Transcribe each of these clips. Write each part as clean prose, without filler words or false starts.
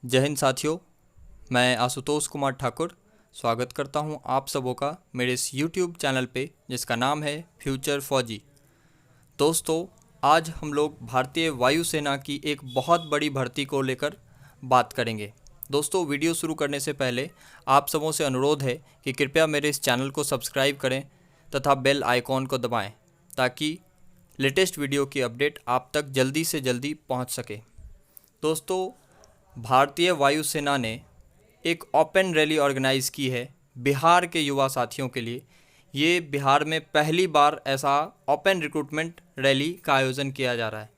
जय हिंद साथियों, मैं आशुतोष कुमार ठाकुर स्वागत करता हूं आप सबों का मेरे इस YouTube चैनल पे जिसका नाम है फ्यूचर फौजी। दोस्तों, आज हम लोग भारतीय वायुसेना की एक बहुत बड़ी भर्ती को लेकर बात करेंगे। दोस्तों, वीडियो शुरू करने से पहले आप सबों से अनुरोध है कि कृपया मेरे इस चैनल को सब्सक्राइब करें तथा बेल आइकॉन को दबाएं ताकि लेटेस्ट वीडियो की अपडेट आप तक जल्दी से जल्दी पहुंच सके। दोस्तों, भारतीय वायुसेना ने एक ओपन रैली ऑर्गेनाइज़ की है बिहार के युवा साथियों के लिए। ये बिहार में पहली बार ऐसा ओपन रिक्रूटमेंट रैली का आयोजन किया जा रहा है।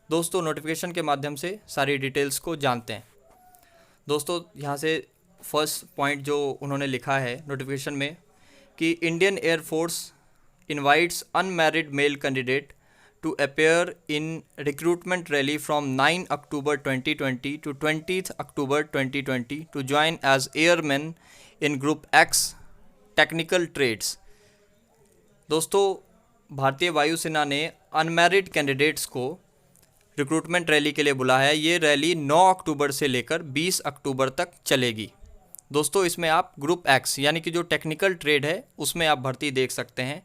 दोस्तों, नोटिफिकेशन के माध्यम से सारी डिटेल्स को जानते हैं। दोस्तों, यहाँ से फर्स्ट पॉइंट जो उन्होंने लिखा है नोटिफिकेशन में कि Indian air force invites unmarried male candidate to appear in recruitment rally from 9 October 2020 to 20th October 2020 to join as airmen in Group X Technical Trades। दोस्तों, भारतीय वायुसेना ने अनमैरिड कैंडिडेट्स को रिक्रूटमेंट रैली के लिए बुलाया है। ये रैली 9 अक्टूबर से लेकर 20 अक्टूबर तक चलेगी। दोस्तों, इसमें आप ग्रुप एक्स यानी कि जो टेक्निकल ट्रेड है उसमें आप भर्ती देख सकते हैं।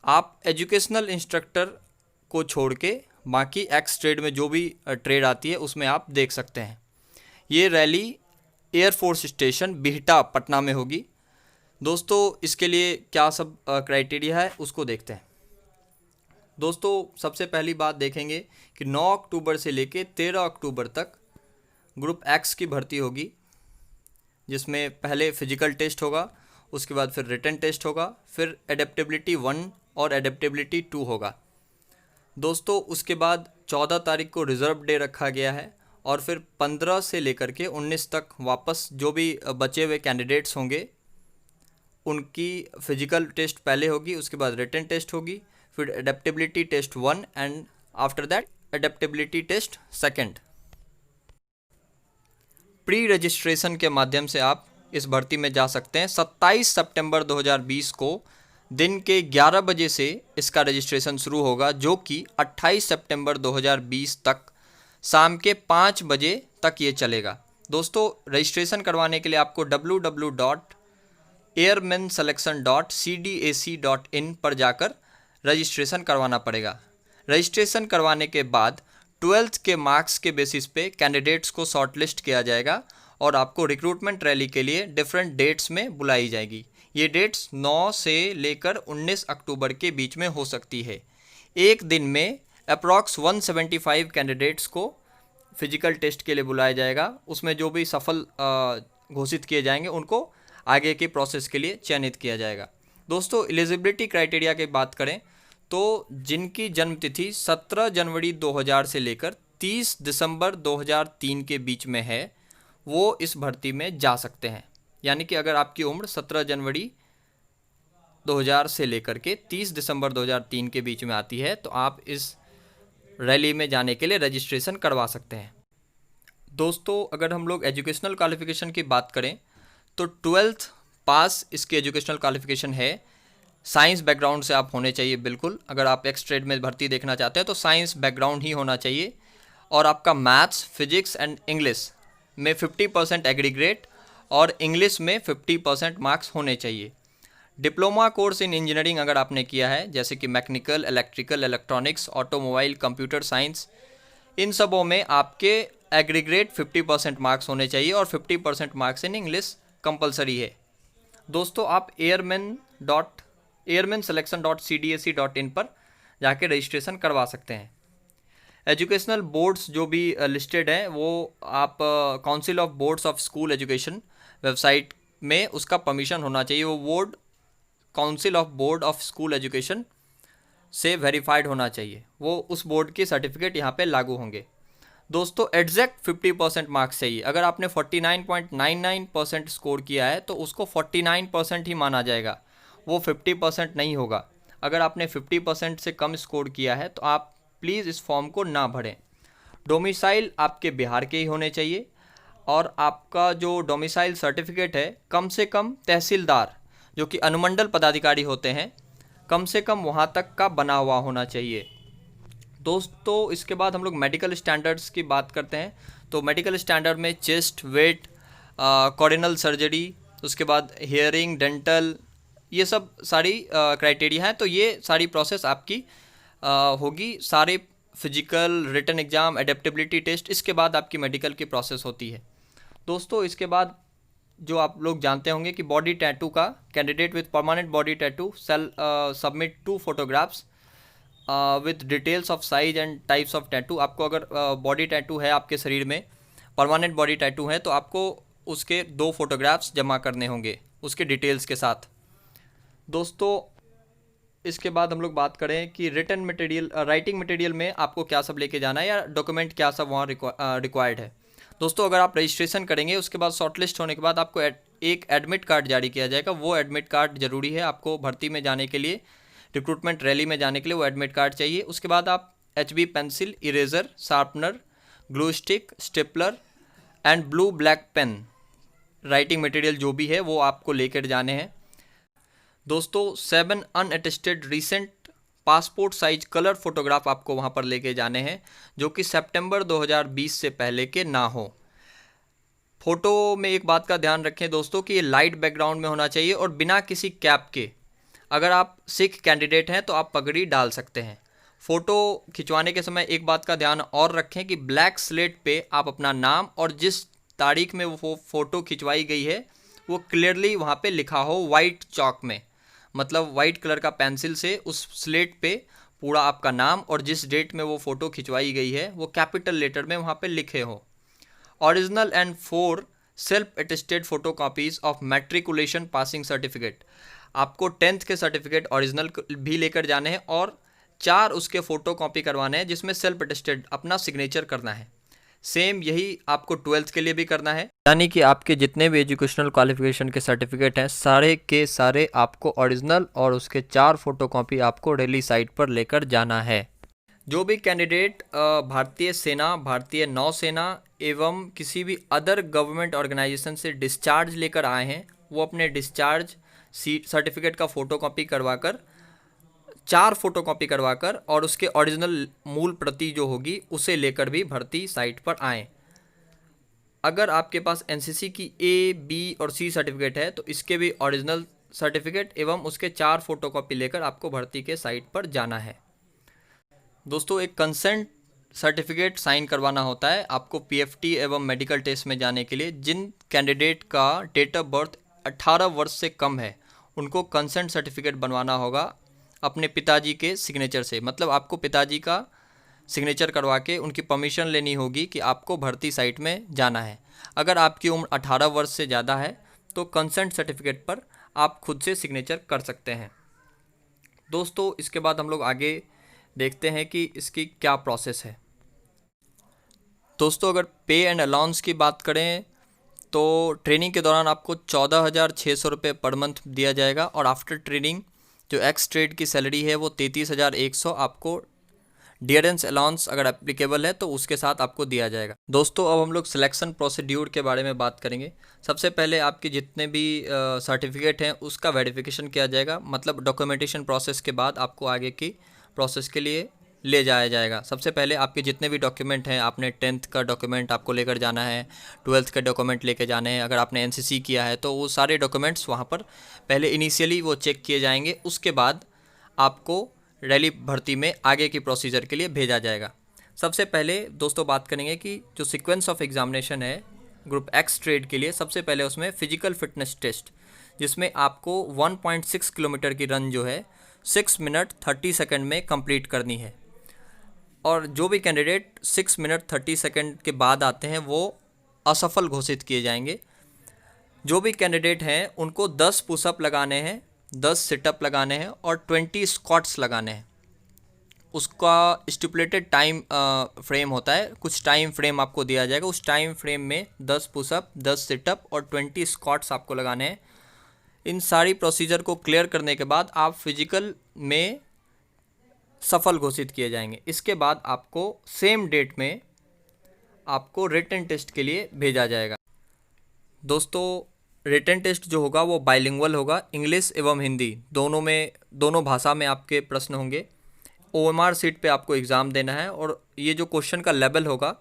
आप एजुकेशनल इंस्ट्रक्टर को छोड़ के बाकी एक्स ट्रेड में जो भी ट्रेड आती है उसमें आप देख सकते हैं। ये rally air force station Bihta Patna में होगी। दोस्तों, इसके लिए क्या सब क्राइटेरिया है उसको देखते हैं। दोस्तों, सबसे पहली बात देखेंगे कि 9 अक्टूबर से लेके 13 अक्टूबर तक ग्रुप एक्स की भर्ती होगी, जिसमें पहले फिजिकल टेस्ट होगा, उसके बाद फिर रिटन टेस्ट होगा, फिर एडेप्टेबिलिटी 1 और एडेप्टेबिलिटी 2 होगा। दोस्तों, उसके बाद 14 तारीख को रिज़र्व डे रखा गया है और फिर 15 से लेकर के 19 तक वापस जो भी बचे हुए कैंडिडेट्स होंगे उनकी फ़िज़िकल टेस्ट पहले होगी, उसके बाद रिटन टेस्ट होगी, फिर adaptability test 1 and after that adaptability test 2। Pre registration के माध्यम से आप इस भर्ती में जा सकते हैं। 27 सितंबर 2020 को दिन के 11 बजे से इसका रजिस्ट्रेशन शुरू होगा, जो कि 28 सितंबर 2020 तक शाम के 5 बजे तक ये चलेगा। दोस्तों, रजिस्ट्रेशन करवाने के लिए आपको www.airmanselection.cdac.in पर जाकर रजिस्ट्रेशन करवाना पड़ेगा। रजिस्ट्रेशन करवाने के बाद 12th के मार्क्स के बेसिस पे कैंडिडेट्स को शॉर्टलिस्ट किया जाएगा और आपको रिक्रूटमेंट रैली के लिए डिफरेंट डेट्स में बुलाई जाएगी। ये डेट्स 9 से लेकर 19 अक्टूबर के बीच में हो सकती है। एक दिन में अप्रॉक्स 175 कैंडिडेट्स को फिजिकल टेस्ट के लिए बुलाया जाएगा। उसमें जो भी सफल घोषित किए जाएंगे उनको आगे के प्रोसेस के लिए चयनित किया जाएगा। दोस्तों, एलिजिबिलिटी क्राइटेरिया की बात करें तो जिनकी जन्म तिथि 17 जनवरी 2000 से लेकर 30 दिसंबर 2003 के बीच में है वो इस भर्ती में जा सकते हैं। यानी कि अगर आपकी उम्र 17 जनवरी 2000 से लेकर के 30 दिसंबर 2003 के बीच में आती है तो आप इस रैली में जाने के लिए रजिस्ट्रेशन करवा सकते हैं। दोस्तों, अगर हम लोग एजुकेशनल क्वालिफ़िकेशन की बात करें तो 12th पास इसकी एजुकेशनल क्वालिफ़िकेशन है। साइंस बैकग्राउंड से आप होने चाहिए बिल्कुल। अगर आप एक्स ट्रेड में भर्ती देखना चाहते हैं तो साइंस बैकग्राउंड ही होना चाहिए और आपका मैथ्स, फिजिक्स एंड इंग्लिश में 50% एग्रीग्रेड और इंग्लिश में 50% मार्क्स होने चाहिए। डिप्लोमा कोर्स इन इंजीनियरिंग अगर आपने किया है, जैसे कि mechanical, electrical, electronics, automobile, computer science, इन सबों में आपके एग्रीग्रेड 50% मार्क्स होने चाहिए और 50% मार्क्स इन इंग्लिश कंपलसरी है। दोस्तों, आप airmanselection.cdac.in पर जाके रजिस्ट्रेशन करवा सकते हैं। एजुकेशनल बोर्ड्स जो भी लिस्टेड हैं वो आप council of boards of school education website में उसका परमिशन होना चाहिए। वो board council of board of school education से वेरीफाइड होना चाहिए। वो उस बोर्ड के सर्टिफिकेट यहाँ पे लागू होंगे। दोस्तों, एग्जैक्ट 50% मार्क्स चाहिए। अगर आपने 49.99% स्कोर किया है तो उसको 49% ही माना जाएगा, वो 50% नहीं होगा। अगर आपने 50% से कम स्कोर किया है तो आप प्लीज़ इस फॉर्म को ना भरें। डोमिसाइल आपके बिहार के ही होने चाहिए और आपका जो डोमिसाइल सर्टिफिकेट है कम से कम तहसीलदार जो कि अनुमंडल पदाधिकारी होते हैं, कम से कम वहाँ तक का बना हुआ होना चाहिए। दोस्तों इसके बाद हम लोग मेडिकल स्टैंडर्ड्स की बात करते हैं। तो मेडिकल स्टैंडर्ड में चेस्ट, वेट, कॉर्डिनल सर्जरी, उसके बाद हियरिंग, डेंटल, ये सब सारी क्राइटेरिया हैं। तो ये सारी प्रोसेस आपकी होगी। सारे physical, written exam, adaptability test, इसके बाद आपकी मेडिकल की प्रोसेस होती है। दोस्तों इसके बाद जो आप लोग जानते होंगे कि बॉडी टैटू का, candidate with permanent body tattoo shall submit 2 photographs with details of size and types of tattoo. आपको अगर बॉडी टैटू है आपके शरीर में, परमानेंट बॉडी टैटू है, तो आपको उसके 2 फोटोग्राफ्स जमा करने होंगे उसके डिटेल्स के साथ। दोस्तों इसके बाद हम लोग बात करें कि रिटन मटेरियल, राइटिंग मटेरियल में आपको क्या सब लेके जाना है या डॉक्यूमेंट क्या सब वहाँ रिक्वायर्ड है। दोस्तों अगर आप रजिस्ट्रेशन करेंगे, उसके बाद शॉर्टलिस्ट होने के बाद आपको एक एडमिट कार्ड जारी किया जाएगा। वो एडमिट कार्ड ज़रूरी है आपको भर्ती में जाने के लिए, रिक्रूटमेंट रैली में जाने के लिए वो एडमिट कार्ड चाहिए। उसके बाद आप HB pencil, eraser, sharpener, glue stick, stapler and blue black pen, writing material जो भी है वो आपको लेकर जाने हैं। दोस्तों 7 unattested recent passport size colour photograph आपको वहाँ पर लेके जाने हैं, जो कि सितंबर 2020 से पहले के ना हो। फ़ोटो में एक बात का ध्यान रखें दोस्तों कि ये लाइट बैकग्राउंड में होना चाहिए और बिना किसी कैप के। अगर आप सिख कैंडिडेट हैं तो आप पगड़ी डाल सकते हैं। फ़ोटो खिंचवाने के समय एक बात का ध्यान और रखें कि ब्लैक स्लेट पे आप अपना नाम और जिस तारीख में वो फ़ोटो खिंचवाई गई है वो क्लियरली वहाँ पे लिखा हो वाइट चॉक में, मतलब वाइट कलर का पेंसिल से उस स्लेट पे पूरा आपका नाम और जिस डेट में वो फ़ोटो खिंचवाई गई है वो कैपिटल लेटर में वहाँ पे लिखे हो। Original and 4 self attested photo copies of matriculation passing certificate. आपको 10th के सर्टिफिकेट ओरिजिनल भी लेकर जाने हैं और 4 उसके फ़ोटो कॉपी करवाने हैं जिसमें सेल्फ अटेस्टेड अपना सिग्नेचर करना है। सेम यही आपको 12th के लिए भी करना है, यानी कि आपके जितने भी एजुकेशनल क्वालिफिकेशन के सर्टिफिकेट हैं सारे के सारे आपको ओरिजिनल और उसके 4 फोटोकॉपी आपको रैली साइट पर लेकर जाना है। जो भी कैंडिडेट भारतीय सेना, भारतीय नौसेना एवं किसी भी अदर गवर्नमेंट ऑर्गेनाइजेशन से डिस्चार्ज लेकर आए हैं वो अपने डिस्चार्ज सर्टिफिकेट का फ़ोटोकॉपी करवाकर, 4 फोटोकॉपी करवाकर और उसके ओरिजिनल मूल प्रति जो होगी उसे लेकर भी भर्ती साइट पर आएँ। अगर आपके पास एनसीसी की A, B और C सर्टिफिकेट है तो इसके भी ओरिजिनल सर्टिफिकेट एवं उसके 4 फोटोकॉपी लेकर आपको भर्ती के साइट पर जाना है। दोस्तों एक कंसेंट सर्टिफिकेट साइन करवाना होता है आपको PFT एवं मेडिकल टेस्ट में जाने के लिए। जिन कैंडिडेट का डेट ऑफ बर्थ 18 वर्ष से कम है उनको कंसेंट सर्टिफिकेट बनवाना होगा अपने पिताजी के सिग्नेचर से, मतलब आपको पिताजी का सिग्नेचर करवा के उनकी परमिशन लेनी होगी कि आपको भर्ती साइट में जाना है। अगर आपकी उम्र 18 वर्ष से ज़्यादा है तो कंसेंट सर्टिफिकेट पर आप खुद से सिग्नेचर कर सकते हैं। दोस्तों इसके बाद हम लोग आगे देखते हैं कि इसकी क्या प्रोसेस है। दोस्तों अगर पे एंड अलाउंस की बात करें तो ट्रेनिंग के दौरान आपको 14,600 रुपये पर मंथ दिया जाएगा और आफ्टर ट्रेनिंग जो एक्स ट्रेड की सैलरी है वो 33,100 आपको डियरेंस अलाउंस अगर एप्लीकेबल है तो उसके साथ आपको दिया जाएगा। दोस्तों अब हम लोग सिलेक्शन प्रोसीड्यूर के बारे में बात करेंगे। सबसे पहले आपके जितने भी सर्टिफिकेट हैं उसका वेरिफिकेशन किया जाएगा, मतलब डॉक्यूमेंटेशन प्रोसेस के बाद आपको आगे की प्रोसेस के लिए ले जाया जाएगा। सबसे पहले आपके जितने भी डॉक्यूमेंट हैं, आपने 10th का डॉक्यूमेंट आपको लेकर जाना है, 12th के डॉक्यूमेंट लेकर जाने हैं, अगर आपने NCC किया है तो वो सारे डॉक्यूमेंट्स वहाँ पर पहले इनिशियली वो चेक किए जाएंगे। उसके बाद आपको रैली भर्ती में आगे की प्रोसीजर के लिए भेजा जाएगा। सबसे पहले दोस्तों बात करेंगे कि जो सीक्वेंस ऑफ एग्जामिनेशन है ग्रुप एक्स ट्रेड के लिए, सबसे पहले उसमें फिजिकल फिटनेस टेस्ट जिसमें आपको 1.6 किलोमीटर की रन जो है 6 मिनट 30 सेकंड में कंप्लीट करनी है। और जो भी कैंडिडेट 6 मिनट 30 सेकंड के बाद आते हैं वो असफल घोषित किए जाएंगे। जो भी कैंडिडेट हैं उनको 10 पुशअप लगाने हैं, 10 सिटअप लगाने हैं और 20 स्क्वाट्स लगाने हैं। उसका स्टिपुलेटेड टाइम फ्रेम होता है, कुछ टाइम फ्रेम आपको दिया जाएगा। उस टाइम फ्रेम में 10 पुशअप, 10 सिटअप और 20 स्क्वाट्स आपको लगाने हैं। इन सारी प्रोसीजर को क्लियर करने के बाद आप फिजिकल में सफल घोषित किए जाएंगे। इसके बाद आपको सेम डेट में आपको रिटन टेस्ट के लिए भेजा जाएगा। दोस्तों रिटन टेस्ट जो होगा वो बाइलिंगुअल होगा, इंग्लिश एवं हिंदी दोनों भाषा में आपके प्रश्न होंगे। OMR सीट पे आपको एग्ज़ाम देना है और ये जो क्वेश्चन का लेवल होगा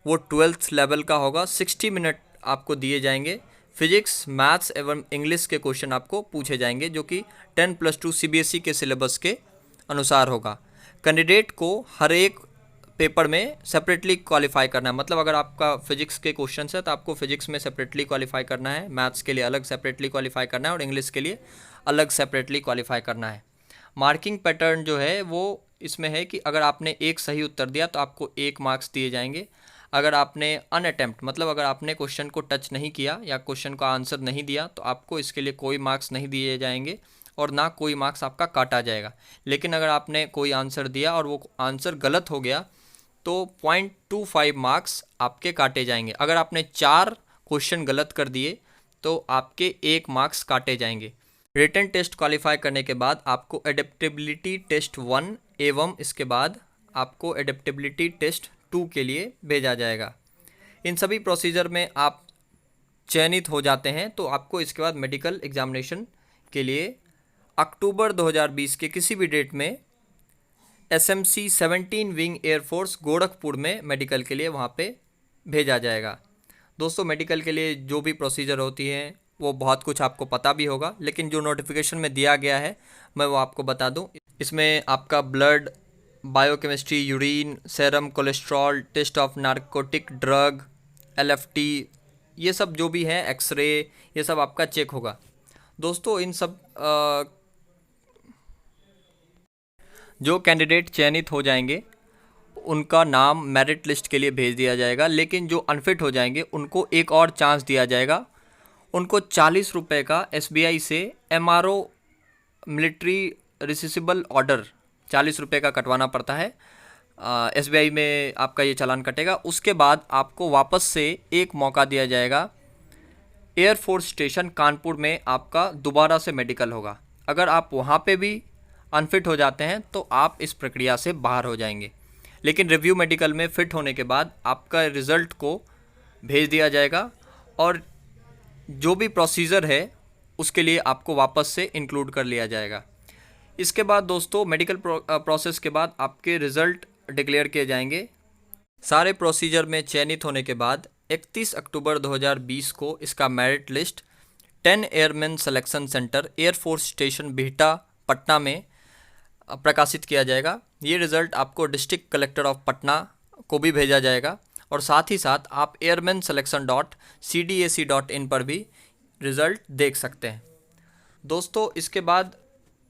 वो 12th लेवल का होगा। 60 मिनट आपको दिए जाएंगे। फिजिक्स, मैथ्स एवं इंग्लिश के क्वेश्चन आपको पूछे जाएंगे जो कि 10+2 CBSE के सिलेबस के अनुसार होगा। कैंडिडेट को हर एक पेपर में सेपरेटली क्वालिफाई करना है। मतलब अगर आपका फिजिक्स के क्वेश्चन है तो आपको फिजिक्स में सेपरेटली क्वालिफाई करना है, मैथ्स के लिए अलग सेपरेटली क्वालिफाई करना है और इंग्लिश के लिए अलग सेपरेटली क्वालिफाई करना है। मार्किंग पैटर्न जो है वो इसमें है कि अगर आपने एक सही उत्तर दिया तो आपको 1 मार्क्स दिए जाएंगे। अगर आपने अनअटेम्प्ट मतलब अगर आपने क्वेश्चन को टच नहीं किया या क्वेश्चन का आंसर नहीं दिया तो आपको इसके लिए कोई मार्क्स नहीं दिए जाएंगे और ना कोई मार्क्स आपका काटा जाएगा। लेकिन अगर आपने कोई आंसर दिया और वो आंसर गलत हो गया तो 0.25 मार्क्स आपके काटे जाएंगे। अगर आपने 4 क्वेश्चन गलत कर दिए तो आपके 1 मार्क्स काटे जाएंगे। रिटन टेस्ट क्वालिफाई करने के बाद आपको एडेप्टेबिलिटी टेस्ट 1 एवं इसके बाद आपको एडेप्टेबिलिटी टेस्ट 2 के लिए भेजा जाएगा। इन सभी प्रोसीजर में आप चयनित हो जाते हैं तो आपको इसके बाद मेडिकल एग्जामिनेशन के लिए अक्टूबर 2020 के किसी भी डेट में SMC 17 विंग एयरफोर्स गोरखपुर में मेडिकल के लिए वहाँ पे भेजा जाएगा। दोस्तों मेडिकल के लिए जो भी प्रोसीजर होती है वो बहुत कुछ आपको पता भी होगा, लेकिन जो नोटिफिकेशन में दिया गया है मैं वो आपको बता दूं। इसमें आपका blood, biochemistry, urine, serum, cholesterol, test of narcotic drug, LFT, ये सब जो भी है, एक्सरे, ये सब आपका चेक होगा। दोस्तों इन सब जो कैंडिडेट चयनित हो जाएंगे उनका नाम मेरिट लिस्ट के लिए भेज दिया जाएगा, लेकिन जो अनफिट हो जाएंगे उनको एक और चांस दिया जाएगा। उनको 40 रुपये का SBI से MRO मिलिट्री रिसीवेबल ऑर्डर 40 रुपये का कटवाना पड़ता है। SBI में आपका ये चालान कटेगा। उसके बाद आपको वापस से एक मौका दिया जाएगा। एयरफोर्स स्टेशन कानपुर में आपका दोबारा से मेडिकल होगा। अगर आप वहाँ पे भी अनफिट हो जाते हैं तो आप इस प्रक्रिया से बाहर हो जाएंगे। लेकिन रिव्यू मेडिकल में फिट होने के बाद आपका रिज़ल्ट को भेज दिया जाएगा और जो भी प्रोसीजर है उसके लिए आपको वापस से इंक्लूड कर लिया जाएगा। इसके बाद दोस्तों मेडिकल प्रोसेस के बाद आपके रिज़ल्ट डिक्लेयर किए जाएंगे। सारे प्रोसीजर में चयनित होने के बाद 31 अक्टूबर 2020 को इसका merit list 10 airman selection centre air force station Bihta Patna में प्रकाशित किया जाएगा। ये रिज़ल्ट आपको डिस्ट्रिक्ट कलेक्टर ऑफ पटना को भी भेजा जाएगा और साथ ही साथ आप airmanselection.cdac.in पर भी रिज़ल्ट देख सकते हैं। दोस्तों इसके बाद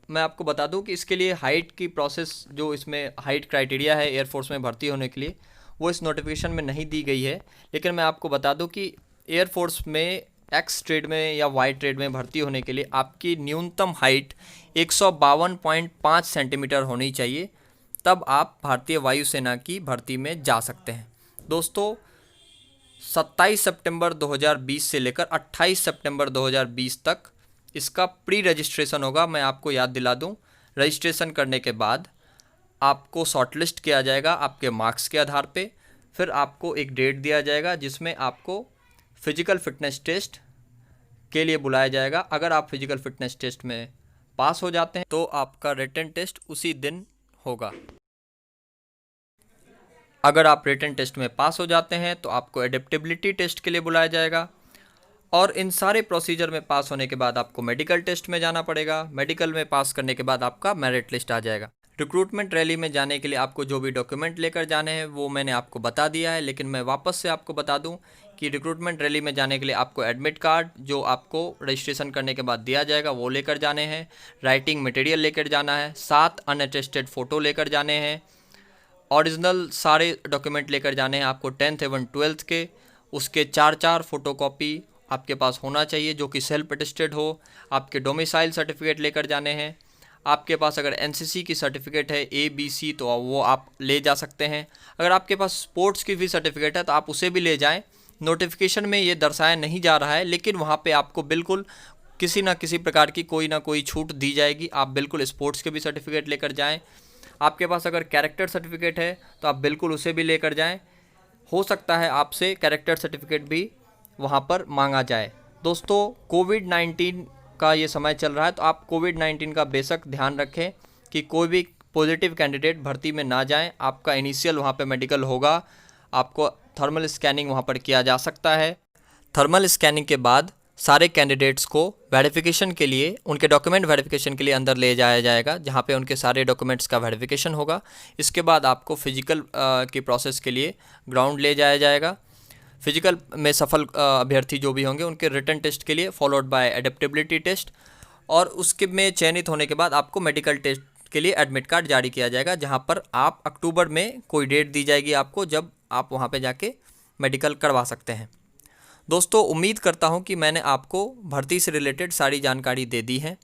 मैं आपको बता दूं कि इसके लिए हाइट की प्रोसेस, जो इसमें हाइट क्राइटेरिया है एयरफोर्स में भर्ती होने के लिए, वो इस नोटिफिकेशन में नहीं दी गई है। लेकिन मैं आपको बता दूं कि एयरफोर्स में एक्स ट्रेड में या वाई ट्रेड में भर्ती होने के लिए आपकी न्यूनतम हाइट 152.5 सेंटीमीटर होनी चाहिए, तब आप भारतीय वायुसेना की भर्ती में जा सकते हैं। दोस्तों 27 सितंबर 2020 से लेकर 28 सितंबर 2020 तक इसका प्री रजिस्ट्रेशन होगा। मैं आपको याद दिला दूं, रजिस्ट्रेशन करने के बाद आपको शॉर्टलिस्ट किया जाएगा आपके मार्क्स के आधार पे। फिर आपको एक डेट दिया जाएगा जिसमें आपको फिजिकल फिटनेस टेस्ट के लिए बुलाया जाएगा। अगर आप फिजिकल फिटनेस टेस्ट में पास हो जाते हैं तो आपका रिटन टेस्ट उसी दिन होगा। अगर आप रिटन टेस्ट में पास हो जाते हैं तो आपको एडेप्टेबिलिटी टेस्ट के लिए बुलाया जाएगा और इन सारे प्रोसीजर में पास होने के बाद आपको मेडिकल टेस्ट में जाना पड़ेगा। मेडिकल में पास करने के बाद आपका मेरिट लिस्ट आ जाएगा। रिक्रूटमेंट रैली में जाने के लिए आपको जो भी डॉक्यूमेंट लेकर जाने हैं वो मैंने आपको बता दिया है, लेकिन मैं वापस से आपको बता दूं कि रिक्रूटमेंट रैली में जाने के लिए आपको एडमिट कार्ड जो आपको रजिस्ट्रेशन करने के बाद दिया जाएगा वो लेकर जाने हैं, राइटिंग मटेरियल लेकर जाना है, 7 अनअटेस्टेड फ़ोटो लेकर जाने हैं, ओरिजिनल सारे डॉक्यूमेंट लेकर जाने हैं आपको 10th एवं 12th के। उसके 4 फ़ोटोकॉपी आपके पास होना चाहिए जो कि सेल्फ अटेस्टेड हो। आपके डोमिसाइल सर्टिफिकेट लेकर जाने हैं। आपके पास अगर NCC की सर्टिफिकेट है ABC तो वो आप ले जा सकते हैं। अगर आपके पास स्पोर्ट्स की भी सर्टिफिकेट है तो आप उसे भी ले जाएं। नोटिफिकेशन में ये दर्शाया नहीं जा रहा है, लेकिन वहाँ पे आपको बिल्कुल किसी ना किसी प्रकार की कोई ना कोई छूट दी जाएगी। आप बिल्कुल स्पोर्ट्स के भी सर्टिफिकेट लेकर जाएं। आपके पास अगर कैरेक्टर सर्टिफिकेट है तो आप बिल्कुल उसे भी लेकर जाएं। हो सकता है आपसे कैरेक्टर सर्टिफिकेट भी वहाँ पर मांगा जाए। दोस्तों कोविड-19 का ये समय चल रहा है तो आप कोविड-19 का बेशक ध्यान रखें कि कोई भी पॉजिटिव कैंडिडेट भर्ती में ना जाएं। आपका इनिशियल वहाँ पे मेडिकल होगा, आपको थर्मल स्कैनिंग वहाँ पर किया जा सकता है। थर्मल स्कैनिंग के बाद सारे कैंडिडेट्स को वेरिफिकेशन के लिए, उनके डॉक्यूमेंट वेरिफिकेशन के लिए अंदर ले जाया जाएगा, जहाँ पे उनके सारे डॉक्यूमेंट्स का वेरिफिकेशन होगा। इसके बाद आपको फिजिकल की प्रोसेस के लिए ग्राउंड ले जाया जाएगा। फिजिकल में सफल अभ्यर्थी जो भी होंगे उनके रिटन टेस्ट के लिए फॉलोड बाय एडेप्टेबिलिटी टेस्ट, और उसके में चयनित होने के बाद आपको मेडिकल टेस्ट के लिए एडमिट कार्ड जारी किया जाएगा, जहाँ पर आप अक्टूबर में कोई डेट दी जाएगी आपको, जब आप वहाँ पे जाके मेडिकल करवा सकते हैं। दोस्तों, उम्मीद करता हूँ कि मैंने आपको भर्ती से रिलेटेड सारी जानकारी दे दी है।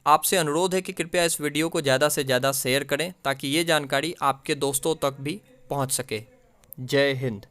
आपसे अनुरोध है कि कृपया इस वीडियो को ज़्यादा से ज़्यादा शेयर करें ताकि ये जानकारी आपके दोस्तों तक भी पहुँच सके। जय हिंद।